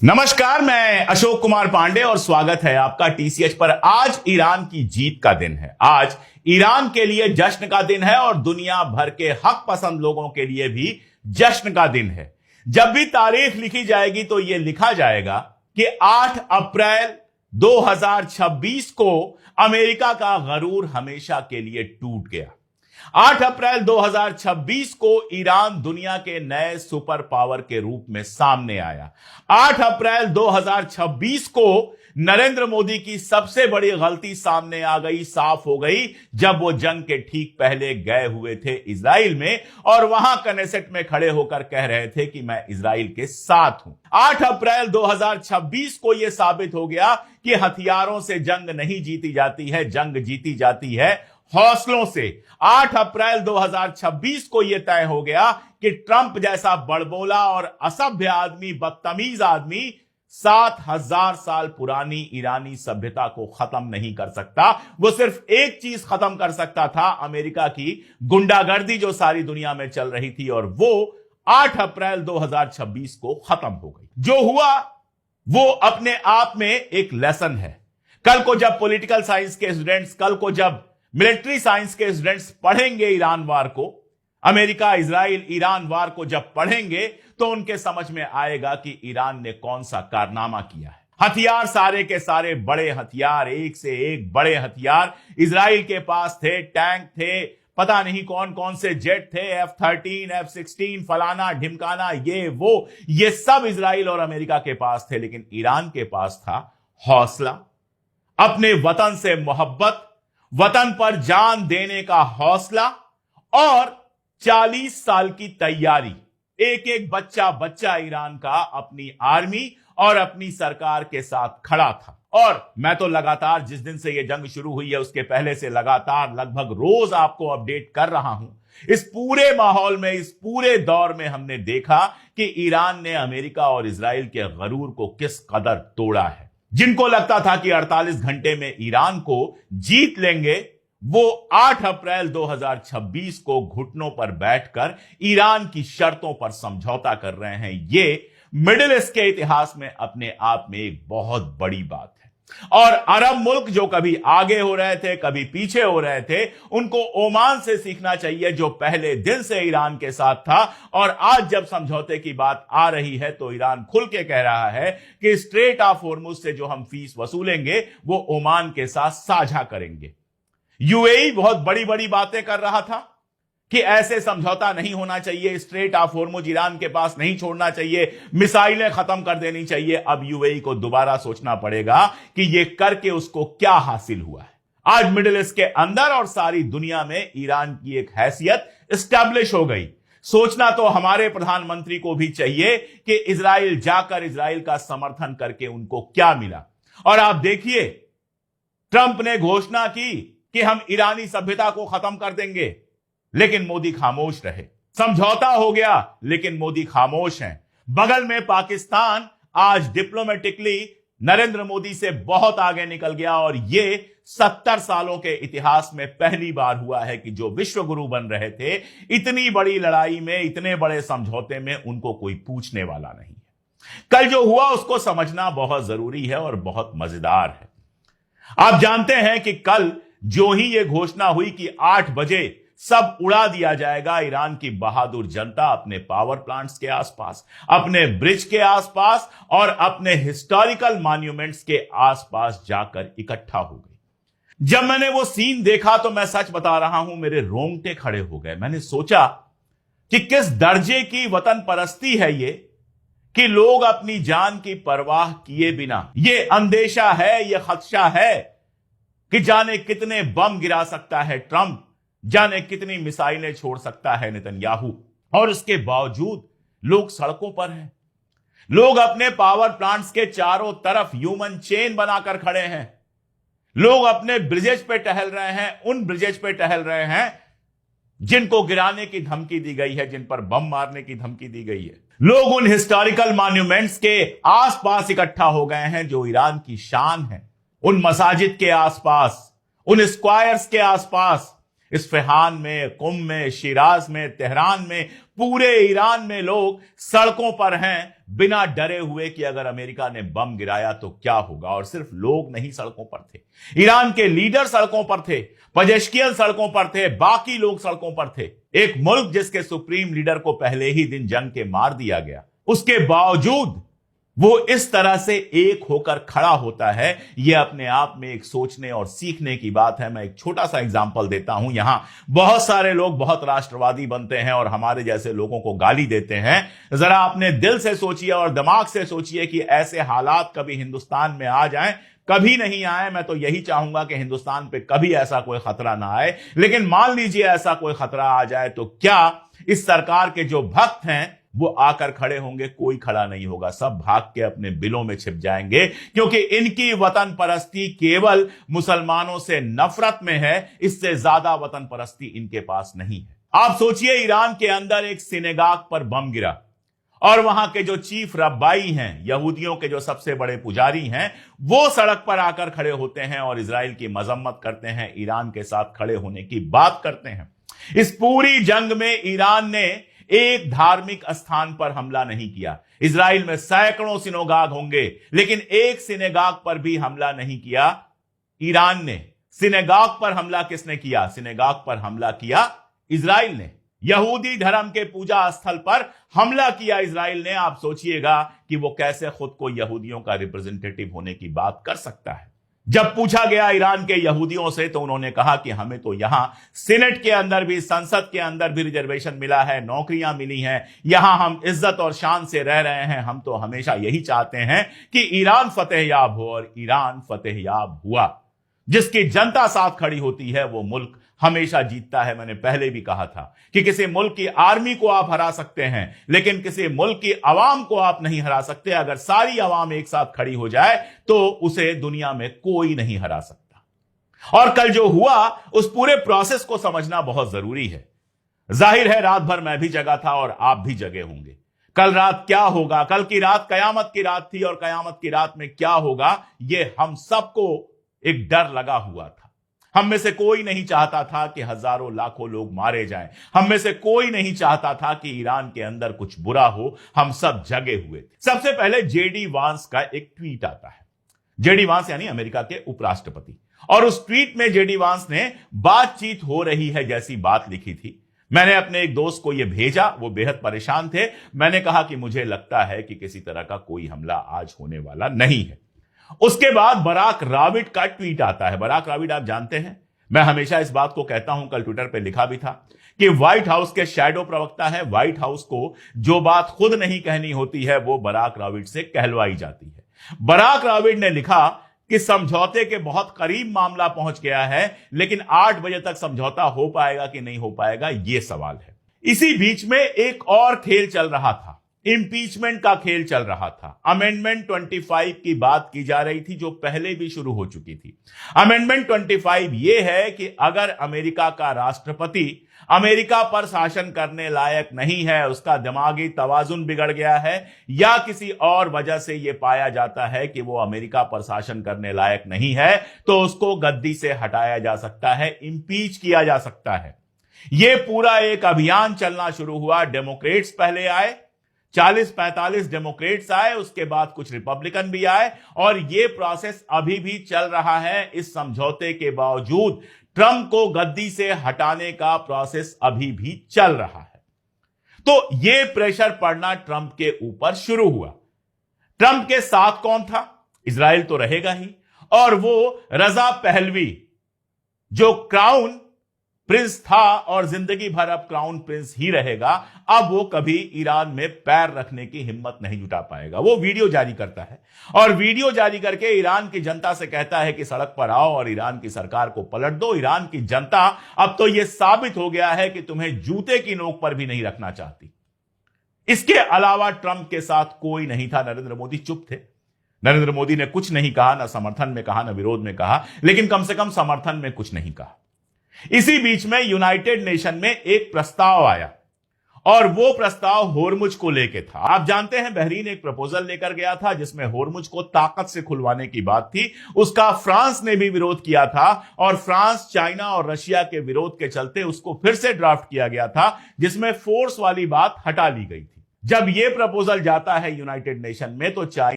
नमस्कार, मैं अशोक कुमार पांडे और स्वागत है आपका टीसीएच पर। आज ईरान की जीत का दिन है। आज ईरान के लिए जश्न का दिन है और दुनिया भर के हक पसंद लोगों के लिए भी जश्न का दिन है। जब भी तारीख लिखी जाएगी तो यह लिखा जाएगा कि 8 अप्रैल 2026 को अमेरिका का गरूर हमेशा के लिए टूट गया। 8 अप्रैल 2026 को ईरान दुनिया के नए सुपर पावर के रूप में सामने आया। 8 अप्रैल 2026 को नरेंद्र मोदी की सबसे बड़ी गलती सामने आ गई, साफ हो गई, जब वो जंग के ठीक पहले गए हुए थे इजराइल में और वहां कनेसेट में खड़े होकर कह रहे थे कि मैं इजराइल के साथ हूं। 8 अप्रैल 2026 को यह साबित हो गया कि हथियारों से जंग नहीं जीती जाती है, जंग जीती जाती है हौसलों से। 8 अप्रैल 2026 को यह तय हो गया कि ट्रंप जैसा बड़बोला और असभ्य आदमी, बदतमीज आदमी 7000 साल पुरानी ईरानी सभ्यता को खत्म नहीं कर सकता। वो सिर्फ एक चीज खत्म कर सकता था, अमेरिका की गुंडागर्दी जो सारी दुनिया में चल रही थी, और वो 8 अप्रैल 2026 को खत्म हो गई। जो हुआ वो अपने आप में एक लेसन है। कल को जब पॉलिटिकल साइंस के स्टूडेंट्स, कल को जब मिलिट्री साइंस के स्टूडेंट्स पढ़ेंगे ईरान वार को, अमेरिका इजराइल ईरान वार को जब पढ़ेंगे तो उनके समझ में आएगा कि ईरान ने कौन सा कारनामा किया है। हथियार सारे के सारे बड़े हथियार, एक से एक बड़े हथियार इजराइल के पास थे। टैंक थे, पता नहीं कौन कौन से जेट थे, F-13, F-16, फलाना ढिमकाना, ये सब इजराइल और अमेरिका के पास थे। लेकिन ईरान के पास था हौसला, अपने वतन से मोहब्बत, वतन पर जान देने का हौसला और 40 साल की तैयारी। एक एक बच्चा ईरान का अपनी आर्मी और अपनी सरकार के साथ खड़ा था। और मैं तो लगातार, जिस दिन से यह जंग शुरू हुई है उसके पहले से लगातार लगभग रोज आपको अपडेट कर रहा हूं। इस पूरे माहौल में, इस पूरे दौर में हमने देखा कि ईरान ने अमेरिका और इजराइल के गरूर को किस कदर तोड़ा है। जिनको लगता था कि 48 घंटे में ईरान को जीत लेंगे, वो 8 अप्रैल 2026 को घुटनों पर बैठकर ईरान की शर्तों पर समझौता कर रहे हैं। ये मिडिल ईस्ट के इतिहास में अपने आप में एक बहुत बड़ी बात है। और अरब मुल्क जो कभी आगे हो रहे थे, कभी पीछे हो रहे थे, उनको ओमान से सीखना चाहिए जो पहले दिन से ईरान के साथ था। और आज जब समझौते की बात आ रही है तो ईरान खुल के कह रहा है कि स्ट्रेट ऑफ होर्मुज से जो हम फीस वसूलेंगे वो ओमान के साथ साझा करेंगे। यूएई बहुत बड़ी बड़ी बातें कर रहा था कि ऐसे समझौता नहीं होना चाहिए, स्ट्रेट ऑफ होर्मुज ईरान के पास नहीं छोड़ना चाहिए, मिसाइलें खत्म कर देनी चाहिए। अब यूएई को दोबारा सोचना पड़ेगा कि यह करके उसको क्या हासिल हुआ है। आज मिडिल ईस्ट के अंदर और सारी दुनिया में ईरान की एक हैसियत स्टैब्लिश हो गई। सोचना तो हमारे प्रधानमंत्री को भी चाहिए कि इजराइल जाकर इजराइल का समर्थन करके उनको क्या मिला। और आप देखिए, ट्रंप ने घोषणा की कि हम ईरानी सभ्यता को खत्म कर देंगे, लेकिन मोदी खामोश रहे। समझौता हो गया लेकिन मोदी खामोश हैं। बगल में पाकिस्तान आज डिप्लोमेटिकली नरेंद्र मोदी से बहुत आगे निकल गया और यह 70 सालों के इतिहास में पहली बार हुआ है कि जो विश्व गुरु बन रहे थे, इतनी बड़ी लड़ाई में, इतने बड़े समझौते में उनको कोई पूछने वाला नहीं है। कल जो हुआ उसको समझना बहुत जरूरी है और बहुत मजेदार है। आप जानते हैं कि कल जो ही यह घोषणा हुई कि 8 बजे सब उड़ा दिया जाएगा, ईरान की बहादुर जनता अपने पावर प्लांट्स के आसपास, अपने ब्रिज के आसपास और अपने हिस्टोरिकल मॉन्यूमेंट्स के आसपास जाकर इकट्ठा हो गई। जब मैंने वो सीन देखा तो मैं सच बता रहा हूं, मेरे रोंगटे खड़े हो गए। मैंने सोचा कि किस दर्जे की वतन परस्ती है ये कि लोग अपनी जान की परवाह किए बिना, ये अंदेशा है, ये खदशा है कि जाने कितने बम गिरा सकता है ट्रंप, जाने कितनी मिसाइलें छोड़ सकता है नेतन्याहू, और इसके बावजूद लोग सड़कों पर हैं। लोग अपने पावर प्लांट्स के चारों तरफ ह्यूमन चेन बनाकर खड़े हैं। लोग अपने ब्रिजेज पे टहल रहे हैं, उन ब्रिजेज पे टहल रहे हैं जिनको गिराने की धमकी दी गई है, जिन पर बम मारने की धमकी दी गई है। लोग उन हिस्टोरिकल मॉन्यूमेंट्स के आसपास इकट्ठा हो गए हैं जो ईरान की शान है। उन मसाजिद के आसपास, उन स्क्वायर्स के आसपास, इस्फहान में, कुम में, शिराज में, तेहरान में, पूरे ईरान में लोग सड़कों पर हैं, बिना डरे हुए कि अगर अमेरिका ने बम गिराया तो क्या होगा। और सिर्फ लोग नहीं सड़कों पर थे, ईरान के लीडर सड़कों पर थे, पजेश्कियन सड़कों पर थे, बाकी लोग सड़कों पर थे। एक मुल्क जिसके सुप्रीम लीडर को पहले ही दिन जंग के मार दिया गया, उसके बावजूद वो इस तरह से एक होकर खड़ा होता है। यह अपने आप में एक सोचने और सीखने की बात है। मैं एक छोटा सा एग्जांपल देता हूं। यहां बहुत सारे लोग बहुत राष्ट्रवादी बनते हैं और हमारे जैसे लोगों को गाली देते हैं। जरा अपने दिल से सोचिए और दिमाग से सोचिए कि ऐसे हालात कभी हिंदुस्तान में आ जाएं। कभी नहीं आए। मैं तो यही चाहूंगा कि हिंदुस्तान पे कभी ऐसा कोई खतरा ना आए, लेकिन मान लीजिए ऐसा कोई खतरा आ जाए तो क्या इस सरकार के जो भक्त हैं वो आकर खड़े होंगे? कोई खड़ा नहीं होगा। सब भाग के अपने बिलों में छिप जाएंगे, क्योंकि इनकी वतन परस्ती केवल मुसलमानों से नफरत में है। इससे ज्यादा वतन परस्ती इनके पास नहीं है। आप सोचिए, ईरान के अंदर एक सिनेगाग पर बम गिरा और वहां के जो चीफ रब्बाई हैं, यहूदियों के जो सबसे बड़े पुजारी हैं, वो सड़क पर आकर खड़े होते हैं और इजराइल की मजम्मत करते हैं, ईरान के साथ खड़े होने की बात करते हैं। इस पूरी जंग में ईरान ने एक धार्मिक स्थान पर हमला नहीं किया। इजराइल में सैकड़ों सिनेगाग होंगे, लेकिन एक सिनेगाग पर भी हमला नहीं किया ईरान ने। सिनेगाग पर हमला किसने किया? सिनेगाग पर हमला किया इजराइल ने। यहूदी धर्म के पूजा स्थल पर हमला किया इजराइल ने। आप सोचिएगा कि वो कैसे खुद को यहूदियों का रिप्रेजेंटेटिव होने की बात कर सकता है। जब पूछा गया ईरान के यहूदियों से तो उन्होंने कहा कि हमें तो यहां सीनेट के अंदर भी, संसद के अंदर भी रिजर्वेशन मिला है, नौकरियां मिली हैं, यहां हम इज्जत और शान से रह रहे हैं। हम तो हमेशा यही चाहते हैं कि ईरान फतेहयाब हो, और ईरान फतेहयाब हुआ। जिसकी जनता साथ खड़ी होती है वो मुल्क हमेशा जीतता है। मैंने पहले भी कहा था कि किसी मुल्क की आर्मी को आप हरा सकते हैं, लेकिन किसी मुल्क की आवाम को आप नहीं हरा सकते। अगर सारी आवाम एक साथ खड़ी हो जाए तो उसे दुनिया में कोई नहीं हरा सकता। और कल जो हुआ, उस पूरे प्रोसेस को समझना बहुत जरूरी है। जाहिर है रात भर मैं भी जगा था और आप भी जगे होंगे। कल रात क्या होगा? कल की रात कयामत की रात थी, और कयामत की रात में क्या होगा ये हम सबको एक डर लगा हुआ था। हम में से कोई नहीं चाहता था कि हजारों लाखों लोग मारे जाएं। हम में से कोई नहीं चाहता था कि ईरान के अंदर कुछ बुरा हो। हम सब जगे हुए थे। सबसे पहले जेडी वांस का एक ट्वीट आता है। जेडी वांस यानी अमेरिका के उपराष्ट्रपति। और उस ट्वीट में जेडी वांस ने बातचीत हो रही है जैसी बात लिखी थी। मैंने अपने एक दोस्त को यह भेजा, वो बेहद परेशान थे। मैंने कहा कि मुझे लगता है कि किसी तरह का कोई हमला आज होने वाला नहीं है। उसके बाद बराक राबिट का ट्वीट आता है। बराक राबिट आप जानते हैं, मैं हमेशा इस बात को कहता हूं, कल ट्विटर पे लिखा भी था कि व्हाइट हाउस के शैडो प्रवक्ता है। व्हाइट हाउस को जो बात खुद नहीं कहनी होती है वो बराक राबिट से कहलवाई जाती है। बराक राबिट ने लिखा कि समझौते के बहुत करीब मामला पहुंच गया है, लेकिन 8 बजे तक समझौता हो पाएगा कि नहीं हो पाएगा यह सवाल है। इसी बीच में एक और खेल चल रहा था, इंपीचमेंट का खेल चल रहा था। अमेंडमेंट 25 की बात की जा रही थी, जो पहले भी शुरू हो चुकी थी। अमेंडमेंट 25 यह है कि अगर अमेरिका का राष्ट्रपति अमेरिका पर शासन करने लायक नहीं है, उसका दिमागी तवाजुन बिगड़ गया है, या किसी और वजह से यह पाया जाता है कि वो अमेरिका पर शासन करने लायक नहीं है, तो उसको गद्दी से हटाया जा सकता है, इंपीच किया जा सकता है। यह पूरा एक अभियान चलना शुरू हुआ। डेमोक्रेट्स पहले आए, 40-45 डेमोक्रेट्स आए, उसके बाद कुछ रिपब्लिकन भी आए, और यह प्रोसेस अभी भी चल रहा है। इस समझौते के बावजूद ट्रंप को गद्दी से हटाने का प्रोसेस अभी भी चल रहा है। तो यह प्रेशर पड़ना ट्रंप के ऊपर शुरू हुआ। ट्रंप के साथ कौन था? इजराइल तो रहेगा ही, और वो रजा पहलवी जो क्राउन प्रिंस था और जिंदगी भर अब क्राउन प्रिंस ही रहेगा, अब वो कभी ईरान में पैर रखने की हिम्मत नहीं जुटा पाएगा। वो वीडियो जारी करता है और वीडियो जारी करके ईरान की जनता से कहता है कि सड़क पर आओ और ईरान की सरकार को पलट दो। ईरान की जनता अब तो यह साबित हो गया है कि तुम्हें जूते की नोक पर भी नहीं रखना चाहती। इसके अलावा ट्रंप के साथ कोई नहीं था। नरेंद्र मोदी चुप थे। नरेंद्र मोदी ने कुछ नहीं कहा, ना समर्थन में कहा, ना विरोध में कहा, लेकिन कम से कम समर्थन में कुछ नहीं कहा। इसी बीच में यूनाइटेड नेशन में एक प्रस्ताव आया, और वो प्रस्ताव होर्मुज को लेके था। आप जानते हैं बहरीन एक प्रपोजल लेकर गया था जिसमें होर्मुज को ताकत से खुलवाने की बात थी। उसका फ्रांस ने भी विरोध किया था, और फ्रांस, चाइना और रशिया के विरोध के चलते उसको फिर से ड्राफ्ट किया गया था, जिसमें फोर्स वाली बात हटा ली गई थी। जब यह प्रपोजल जाता है यूनाइटेड नेशन में तो चाइना